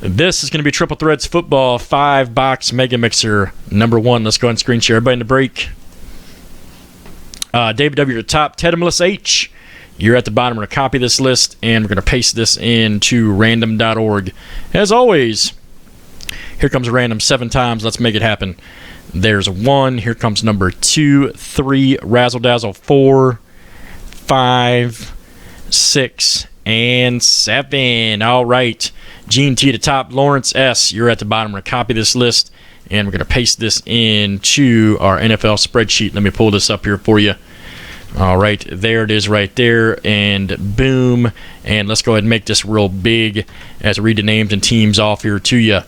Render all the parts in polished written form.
This is going to be Triple Threads Football 5-box Mega Mixer number 1. Let's go ahead and screen share. Everybody in the break. David W. at the top. Ted and Melissa H. You're at the bottom. We're going to copy this list, and we're going to paste this into random.org. As always, here comes random 7 times. Let's make it happen. There's 1. Here comes number 2, 3, Razzle Dazzle 4, 5, 6, and 7. All right. Gene T at the top. Lawrence S. You're at the bottom. We're going to copy this list, and we're going to paste this into our NFL spreadsheet. Let me pull this up here for you. All right. There it is right there. And boom. And let's go ahead and make this real big as I read the names and teams off here to you.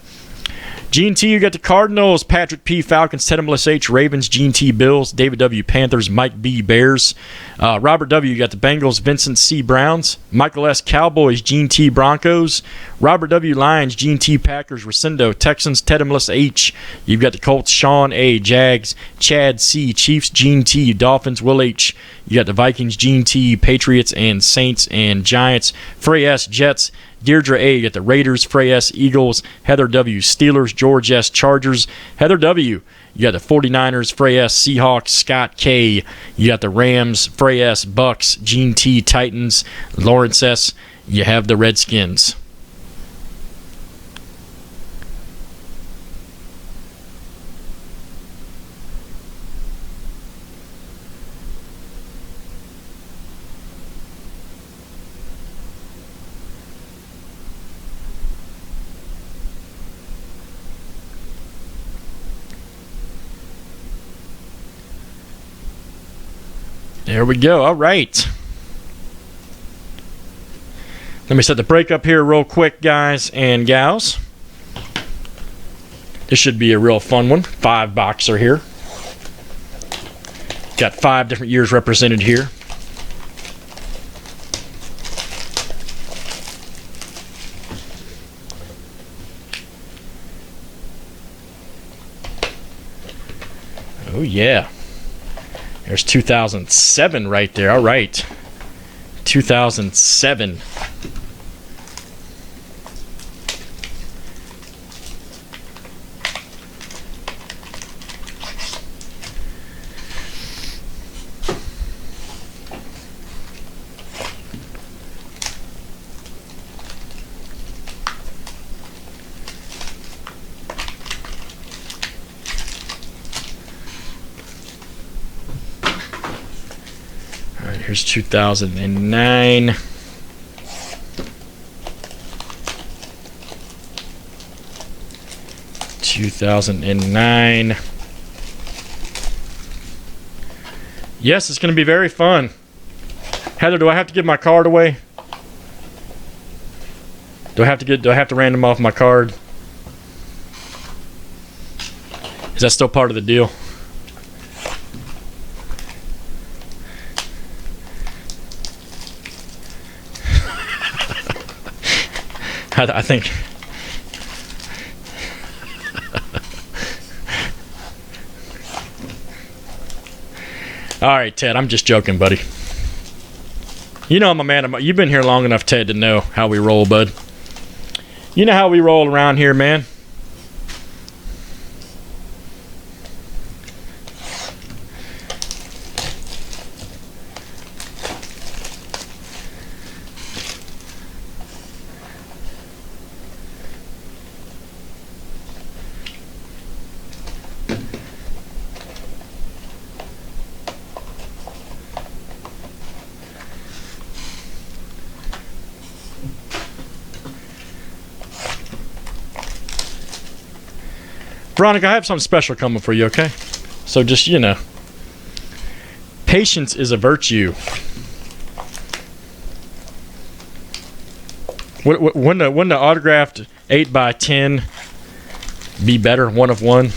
Gene T, you got the Cardinals, Patrick P, Falcons, Ted and Melissa H, Ravens, Gene T, Bills, David W, Panthers, Mike B, Bears, Robert W, you got the Bengals, Vincent C, Browns, Michael S, Cowboys, Gene T, Broncos, Robert W, Lions, Gene T, Packers, Rosendo, Texans, Ted and Melissa H, you've got the Colts, Sean A, Jags, Chad C, Chiefs, Gene T, Dolphins, Will H, you got the Vikings, Gene T, Patriots, and Saints, and Giants, Frey S, Jets, Deirdre A, you got the Raiders, Frey S, Eagles, Heather W, Steelers, George S, Chargers, Heather W, you got the 49ers, Frey S, Seahawks, Scott K, you got the Rams, Frey S, Bucks, Gene T, Titans, Lawrence S, you have the Redskins. There we go. All right. Let me set the break up here real quick, guys and gals. This should be a real fun one. 5-boxer here. Got 5 different years represented here. Oh, yeah. There's 2007 right there. All right. 2007. Here's 2009. Yes, it's going to be very fun. Heather, do I have to give my card away? Do I have to random off my card? Is that still part of the deal? I think. All right, Ted, I'm just joking, buddy. You know I'm a man. You've been here long enough, Ted, to know how we roll, bud. You know how we roll around here, man. Veronica, I have something special coming for you, okay? So just, you know, patience is a virtue. Wouldn't the autographed 8x10 be better, 1 of 1?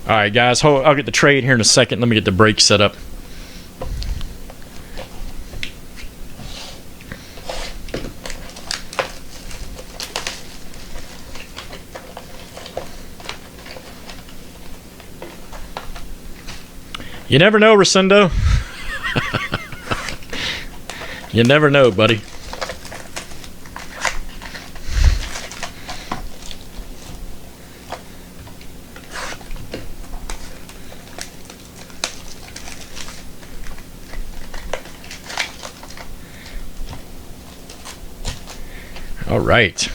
All right, guys, I'll get the trade here in a second. Let me get the break set up. You never know, Rosendo. You never know, buddy. All right.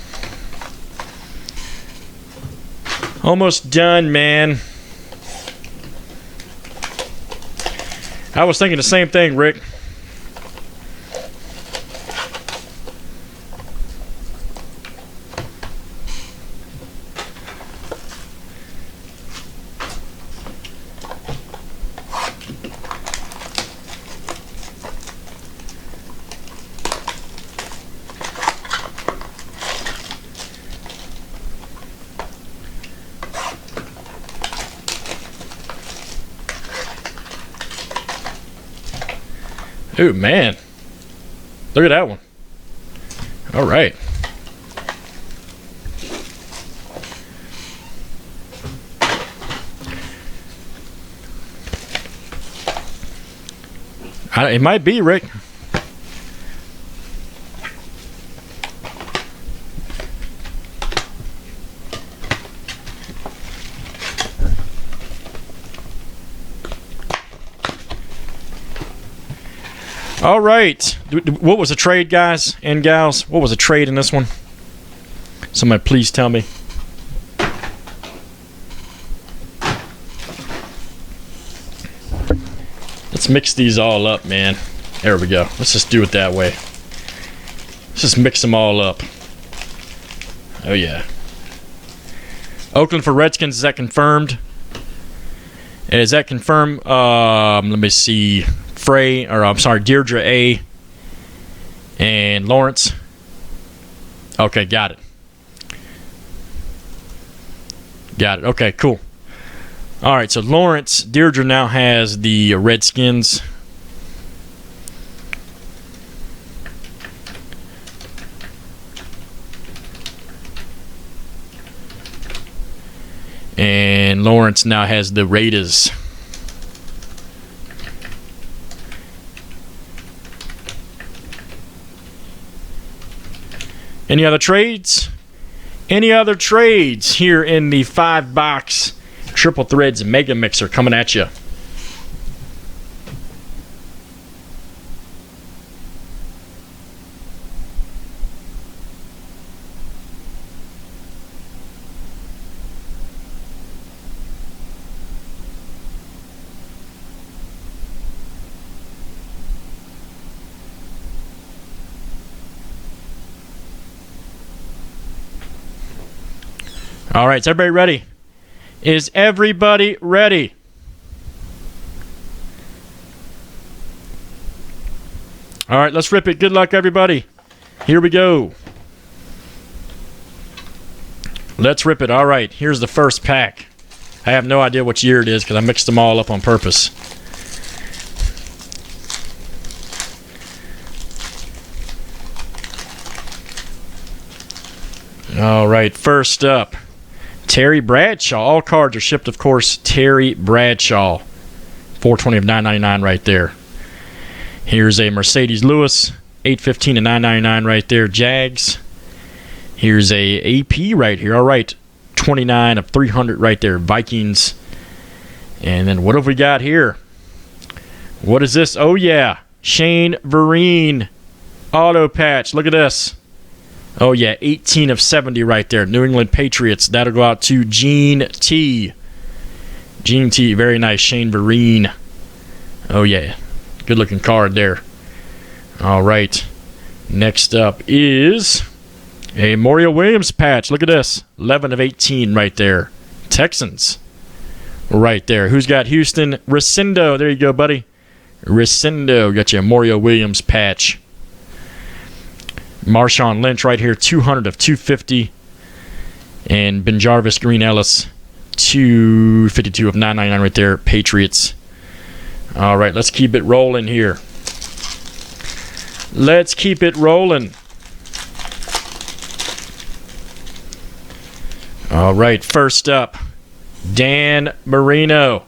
Almost done, man. I was thinking the same thing, Rick. Ooh, man. Look at that one. All right. It might be, Rick. All right. What was the trade, guys and gals? What was the trade in this one? Somebody please tell me. Let's mix these all up, man. There we go. Let's just do it that way. Let's just mix them all up. Oh, yeah. Oakland for Redskins, is that confirmed? Is that confirmed? Let me see. Deirdre A. and Lawrence. Okay, got it. Got it. Okay, cool. All right, so Lawrence, Deirdre now has the Redskins. And Lawrence now has the Raiders. Any other trades? Any other trades here in the 5-box Triple Threads Mega Mixer coming at you? All right, is everybody ready? Is everybody ready? All right, let's rip it. Good luck, everybody. Here we go. Let's rip it. All right, here's the first pack. I have no idea which year it is because I mixed them all up on purpose. All right, first up. Terry Bradshaw. All cards are shipped, of course. Terry Bradshaw. 420 of 999 right there. Here's a Mercedes Lewis. 815 of 999 right there. Jags. Here's a AP right here. All right. 29 of 300 right there. Vikings. And then what have we got here? What is this? Oh, yeah. Shane Vereen. Auto patch. Look at this. Oh, yeah, 18 of 70 right there. New England Patriots. That'll go out to Gene T. Gene T, very nice. Shane Vereen. Oh, yeah. Good-looking card there. All right. Next up is a Mario Williams patch. Look at this. 11 of 18 right there. Texans. Right there. Who's got Houston? Rescindo. There you go, buddy. Rescindo. Got you a Mario Williams patch. Marshawn Lynch right here, 200 of 250. And Benjarvis Green Ellis, 252 of 999 right there. Patriots. All right, let's keep it rolling here. Let's keep it rolling. All right, first up, Dan Marino.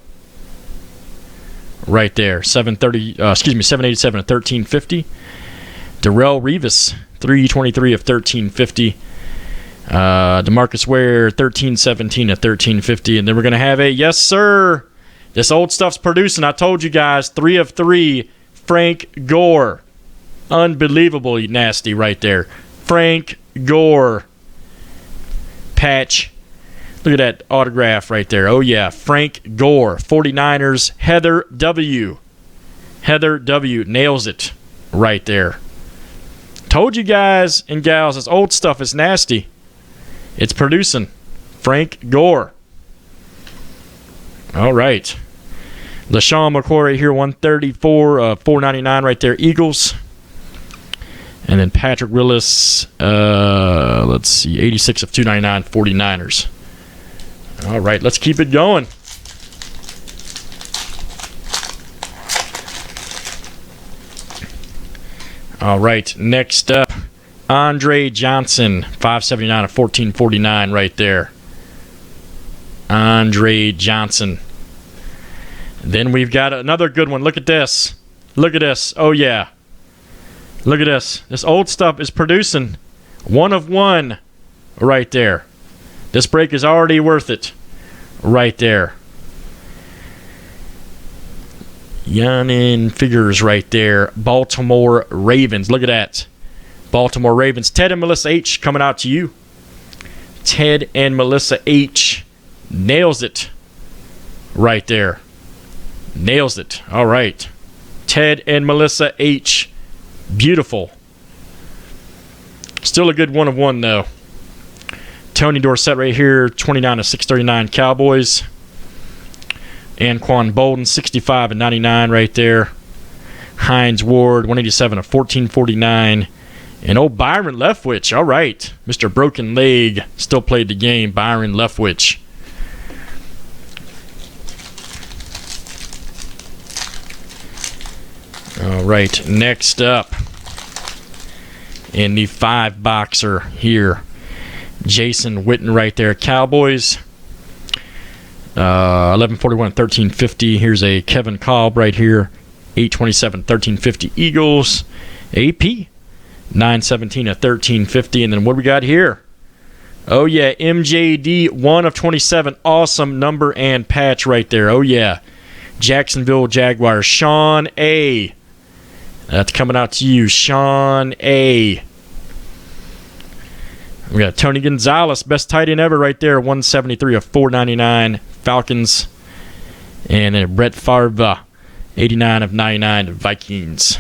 Right there, 787 of 1350. Darrelle Revis, 323 of 1350. DeMarcus Ware, 1317 of 1350. And then we're going to have a, yes, sir. This old stuff's producing. I told you guys, 3 of 3. Frank Gore. Unbelievably nasty right there. Frank Gore patch. Look at that autograph right there. Oh, yeah. Frank Gore. 49ers. Heather W. Heather W. Nails it right there. Told you guys and gals, this old stuff is nasty. It's producing. Frank Gore. All right. LaShawn McCoy here, 134, 499 right there, Eagles. And then Patrick Willis, let's see, 86 of 299, 49ers. All right, let's keep it going. All right, next up, Andre Johnson, 579 of 1449 right there. Andre Johnson. Then we've got another good one. Look at this. Look at this. Oh, yeah. Look at this. This old stuff is producing. 1 of 1 right there. This break is already worth it right there. Yannin Figures right there. Baltimore Ravens. Look at that. Baltimore Ravens. Ted and Melissa H. coming out to you. Ted and Melissa H. Nails it right there. Nails it. All right. Ted and Melissa H. Beautiful. Still a good 1 of 1, though. Tony Dorsett right here, 29 of 639 Cowboys. Anquan Bolden, 65 of 99 right there. Hines Ward, 187 of 1449. And old Byron Leftwich. All right. Mr. Broken Leg still played the game. Byron Leftwich. All right, next up in the 5-boxer here, Jason Witten right there, Cowboys, 1141, 1350. Here's a Kevin Kolb right here, 827, 1350 Eagles, AP, 917 at 1350. And then what we got here? Oh, yeah, MJD, 1 of 27, awesome number and patch right there. Oh, yeah, Jacksonville Jaguars, Sean A. That's coming out to you, Sean A. We got Tony Gonzalez, best tight end ever right there, 173 of 499 Falcons. And then Brett Favre, 89 of 99 Vikings.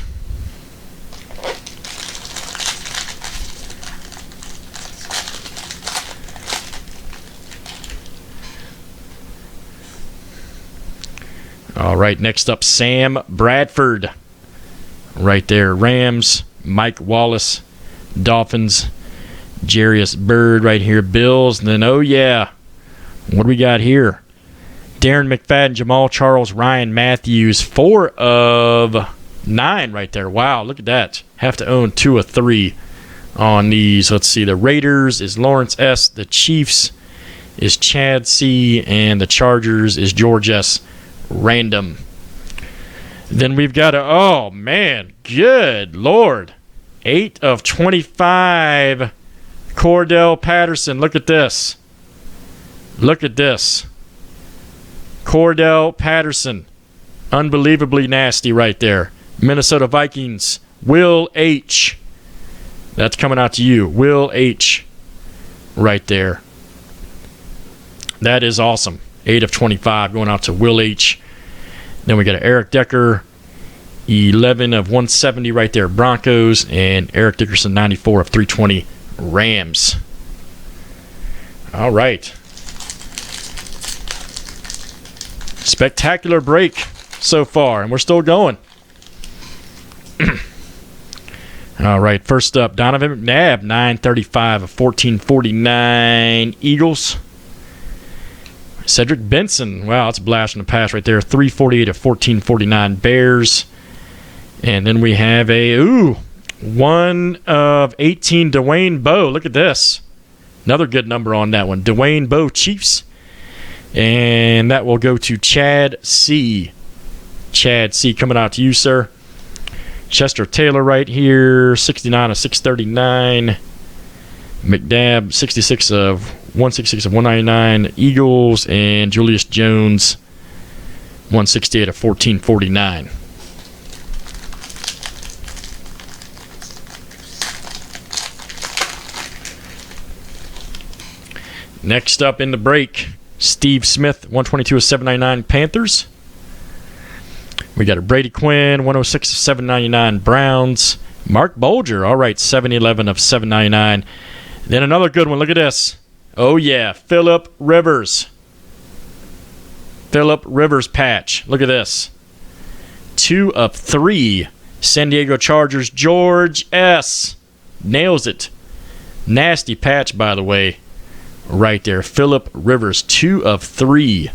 All right, next up, Sam Bradford. Right there, Rams, Mike Wallace, Dolphins, Jarius Byrd right here, Bills. And then, oh, yeah, what do we got here? Darren McFadden, Jamal Charles, Ryan Matthews, 4 of 9 right there. Wow, look at that. Have to own 2 of 3 on these. Let's see, the Raiders is Lawrence S., the Chiefs is Chad C., and the Chargers is George S. Random. Then we've got oh, man, good Lord. 8 of 25, Cordell Patterson. Look at this. Look at this. Cordell Patterson. Unbelievably nasty right there. Minnesota Vikings, Will H. That's coming out to you. Will H. Right there. That is awesome. 8 of 25 going out to Will H. Then we got Eric Decker, 11 of 170 right there, Broncos, and Eric Dickerson, 94 of 320, Rams. All right. Spectacular break so far, and we're still going. All right, first up, Donovan McNabb, 935 of 1449, Eagles. Cedric Benson, wow, that's a blast from the past right there. 348 of 1449 Bears. And then we have a 1 of 18 Dwayne Bowe. Look at this. Another good number on that one. Dwayne Bowe Chiefs. And that will go to Chad C. Chad C coming out to you, sir. Chester Taylor right here, 69 of 639. McNabb, 166 of 199 Eagles, and Julius Jones, 168 of 1449. Next up in the break, Steve Smith, 122 of 799 Panthers. We got a Brady Quinn, 106 of 799 Browns. Mark Bolger, all right, 711 of 799. Then another good one. Look at this. Oh, yeah, Phillip Rivers. Phillip Rivers patch. Look at this. 2 of 3. San Diego Chargers, George S. Nails it. Nasty patch, by the way. Right there. Phillip Rivers, 2 of 3.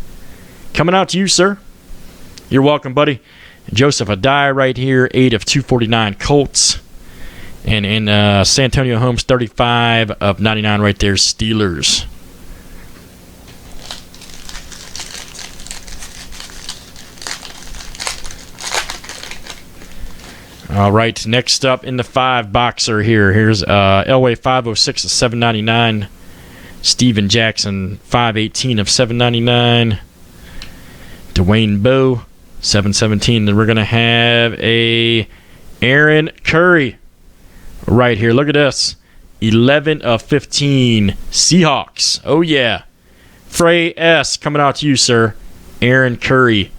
Coming out to you, sir. You're welcome, buddy. Joseph Adai right here, 8 of 249 Colts. And in Santonio Holmes, 35 of 99 right there, Steelers. All right, next up in the 5 boxer here. Here's Elway 506 of 799. Steven Jackson 518 of 799. Dwayne Bowe 717. Then we're going to have a Aaron Curry right here. Look at this. 11 of 15 Seahawks. Oh, yeah. Frey S. coming out to you, sir. Aaron Curry.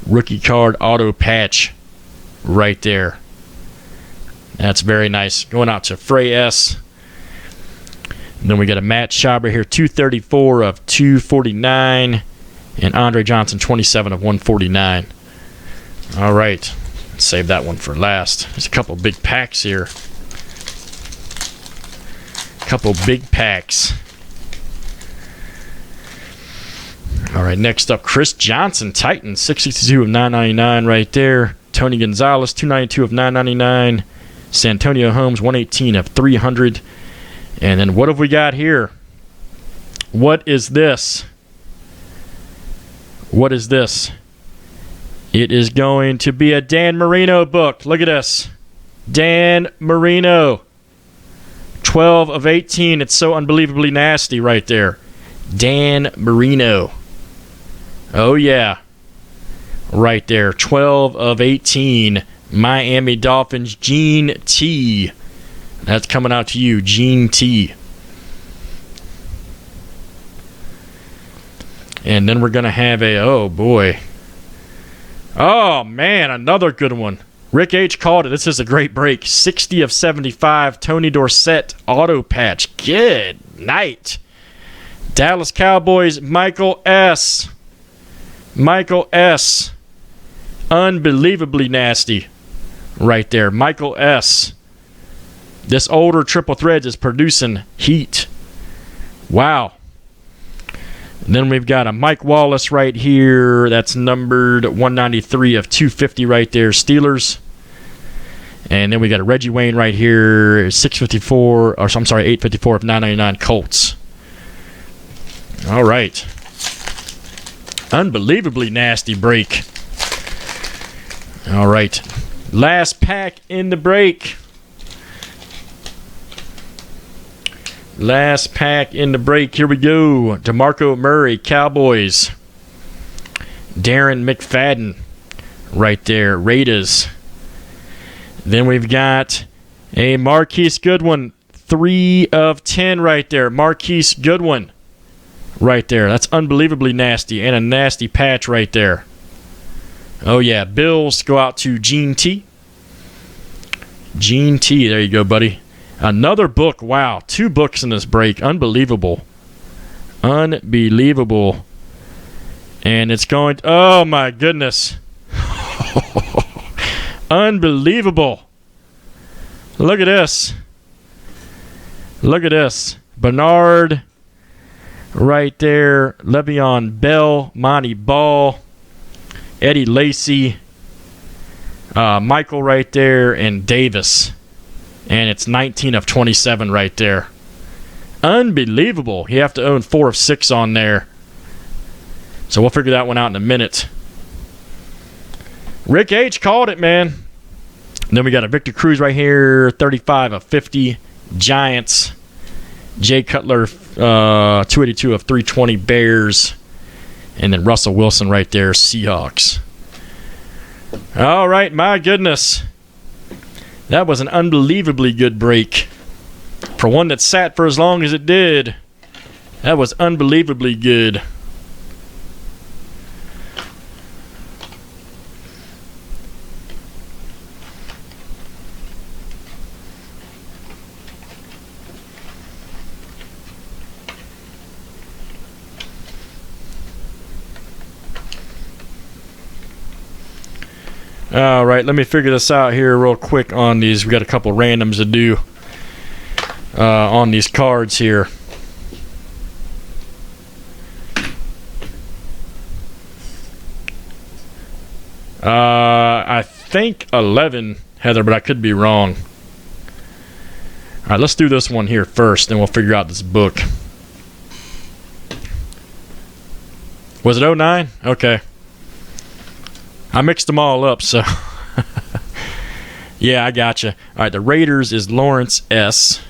Rookie card auto patch right there. That's very nice. Going out to Frey S. And then we got a Matt Schauber here. 234 of 249. And Andre Johnson, 27 of 149. All right. Let's save that one for last. There's a couple big packs here. Couple big packs. All right, next up, Chris Johnson, Titans, 662 of 999 right there. Tony Gonzalez, 292 of 999. Santonio Holmes, 118 of 300. And then what have we got here? What is this? What is this? It is going to be a Dan Marino book. Look at this. Dan Marino. 12 of 18. It's so unbelievably nasty right there. Dan Marino. Oh, yeah. Right there. 12 of 18. Miami Dolphins, Gene T. That's coming out to you, Gene T. And then we're going to have a, oh, boy. Oh, man, another good one. Rick H. called it. This is a great break. 60 of 75, Tony Dorsett auto patch. Good night. Dallas Cowboys, Michael S. Michael S. Unbelievably nasty right there. Michael S. This older Triple Threads is producing heat. Wow. And then we've got a Mike Wallace right here. That's numbered 193 of 250 right there, Steelers. And then we got a Reggie Wayne right here, 854 of 999 Colts. All right. Unbelievably nasty break. All right. Last pack in the break. Last pack in the break. Here we go. DeMarco Murray, Cowboys. Darren McFadden right there, Raiders. Then we've got a Marquise Goodwin, 3 of 10 right there. Marquise Goodwin right there. That's unbelievably nasty, and a nasty patch right there. Oh, yeah. Bills go out to Gene T. Gene T. There you go, buddy. Another book. Wow. 2 books in this break. Unbelievable. Unbelievable. And it's going to, oh, my goodness. Unbelievable. Look at this. Look at this. Bernard right there. Le'Veon Bell. Monty Ball. Eddie Lacy. Michael right there. And Davis. And it's 19 of 27 right there. Unbelievable. You have to own 4 of 6 on there. So we'll figure that one out in a minute. Rick H. called it, man. And then we got a Victor Cruz right here, 35 of 50. Giants. Jay Cutler, 282 of 320. Bears. And then Russell Wilson right there, Seahawks. All right, my goodness. That was an unbelievably good break. For one that sat for as long as it did. That was unbelievably good. All right, let me figure this out here real quick on these. We got a couple randoms to do on these cards here. I think 11, Heather, but I could be wrong. All right, let's do this one here first, then we'll figure out this book. Was it 09? Okay. I mixed them all up, so. Yeah, I gotcha. All right, the Raiders is Lawrence S.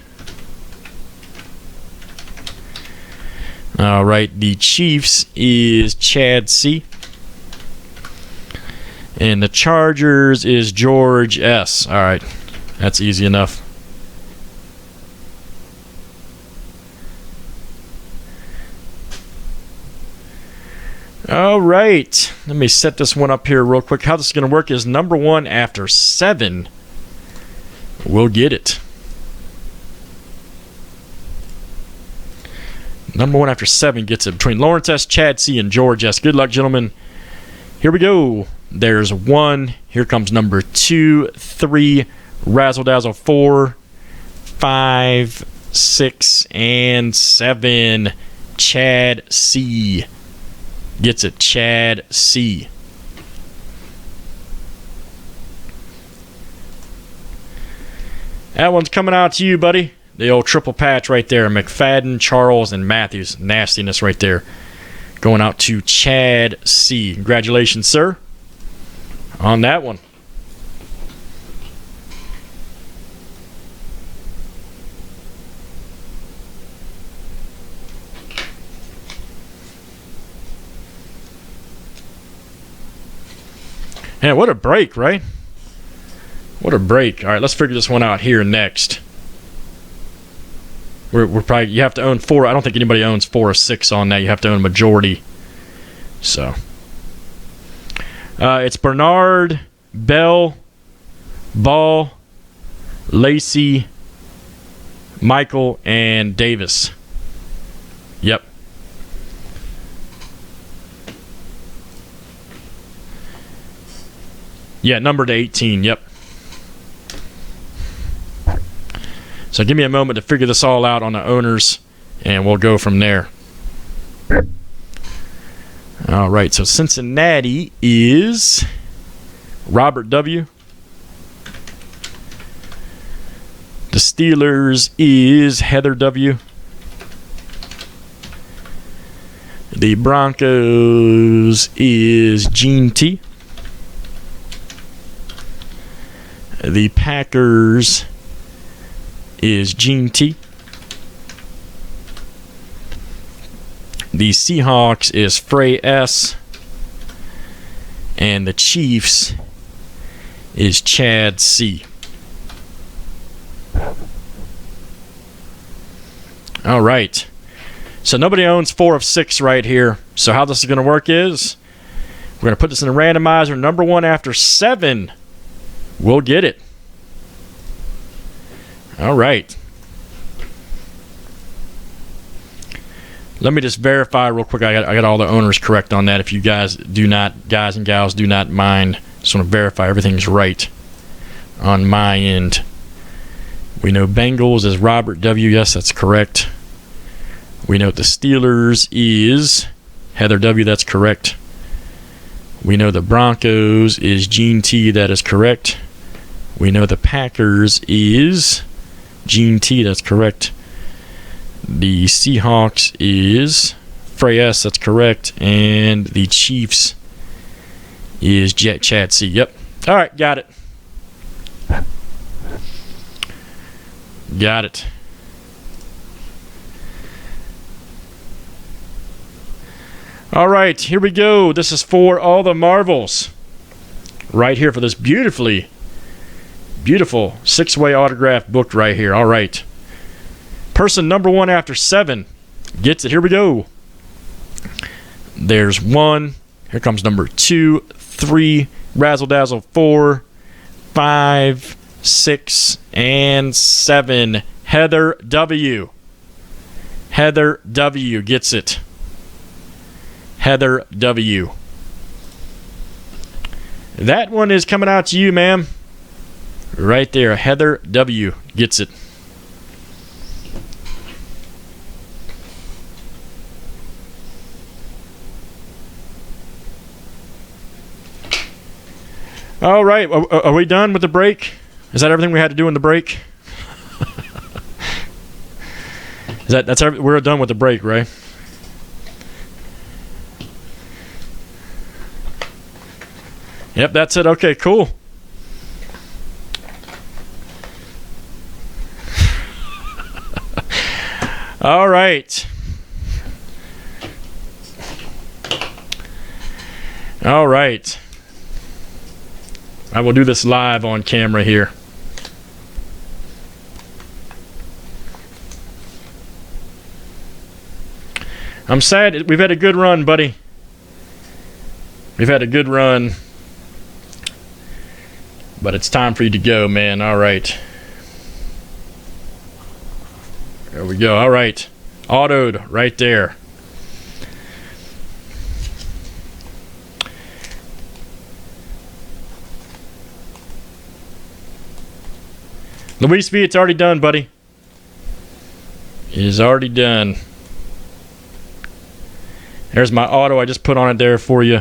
All right, the Chiefs is Chad C. And the Chargers is George S. All right, that's easy enough. All right, let me set this one up here real quick. How this is going to work is number 1 after 7 will get it. Number 1 after 7 gets it between Lawrence S., Chad C., and George S. Good luck, gentlemen. Here we go. There's 1. Here comes number 2, 3, Razzle Dazzle 4, 5, 6, and 7. Chad C. Gets it. Chad C. That one's coming out to you, buddy. The old triple patch right there. McFadden, Charles, and Matthews. Nastiness right there. Going out to Chad C. Congratulations, sir, on that one. Man, what a break, right? What a break. All right, let's figure this one out here next. We're probably, you have to own 4. I don't think anybody owns 4 or 6 on that. You have to own a majority. So it's Bernard, Bell, Ball, Lacey, Michael, and Davis. Yep. Yeah, numbered to 18. Yep. So give me a moment to figure this all out on the owners, and we'll go from there. All right, so Cincinnati is Robert W. The Steelers is Heather W. The Broncos is Gene T. The Packers is Gene T. The Seahawks is Frey S. And the Chiefs is Chad C. All right. So nobody owns 4 of 6 right here. So how this is going to work is we're going to put this in a randomizer. Number 1 after 7 will get it. All right. Let me just verify real quick. I got all the owners correct on that. If you guys and gals do not mind, just want to verify everything's right on my end. We know Bengals is Robert W. Yes, that's correct. We know the Steelers is Heather W. That's correct. We know the Broncos is Gene T. That is correct. We know the Packers is Gene T. That's correct. The Seahawks is Frey S. That's correct. And the Chiefs is Chad C. Yep. All right, got it. Got it. All right, here we go. This is for all the marbles. Right here for this beautiful 6-way autograph book right here. All right. Person number 1 after 7 Gets it. Here we go. There's 1. Here comes number 2, 3, Razzle Dazzle 4, 5, 6, and 7. Heather W. Heather W gets it. Heather W. That one is coming out to you, ma'am. Right there. Heather W gets it. All right. Are we done with the break? Is that everything we had to do in the break? We're done with the break, right? Yep, that's it. Okay, cool. All right. All right. I will do this live on camera here. I'm sad. We've had a good run, buddy. We've had a good run. But it's time for you to go, man. All right. There we go. All right. Autoed right there. Luis V, it's already done, buddy. It is already done. There's my auto. I just put on it there for you.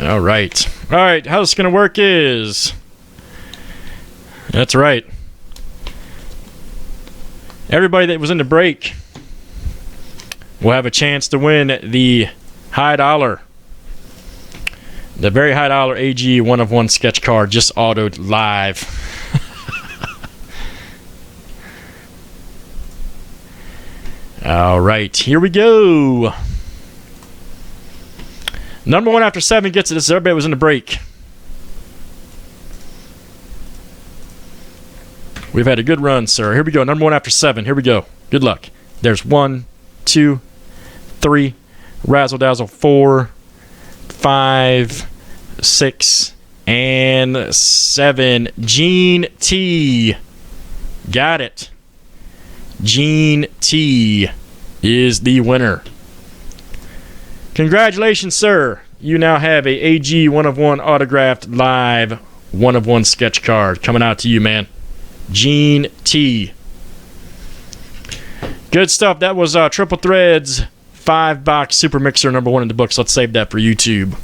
All right. All right. How this going to work is... That's right. Everybody that was in the break will have a chance to win the high dollar. The very high dollar AG 1-of-1 sketch card just autoed live. All right. Here we go. Number 1 after 7 gets it. This is everybody that was in the break. We've had a good run, sir. Here we go. Number 1 after 7. Here we go. Good luck. There's 1, 2, 3, Razzle Dazzle 4, 5, 6, and 7. Gene T. Got it. Gene T is the winner. Congratulations, sir. You now have a AG 1-of-1 autographed live 1-of-1 sketch card coming out to you, man. Gene T. Good stuff. That was Triple Threads 5-box Super Mixer number 1 in the books. Let's save that for YouTube.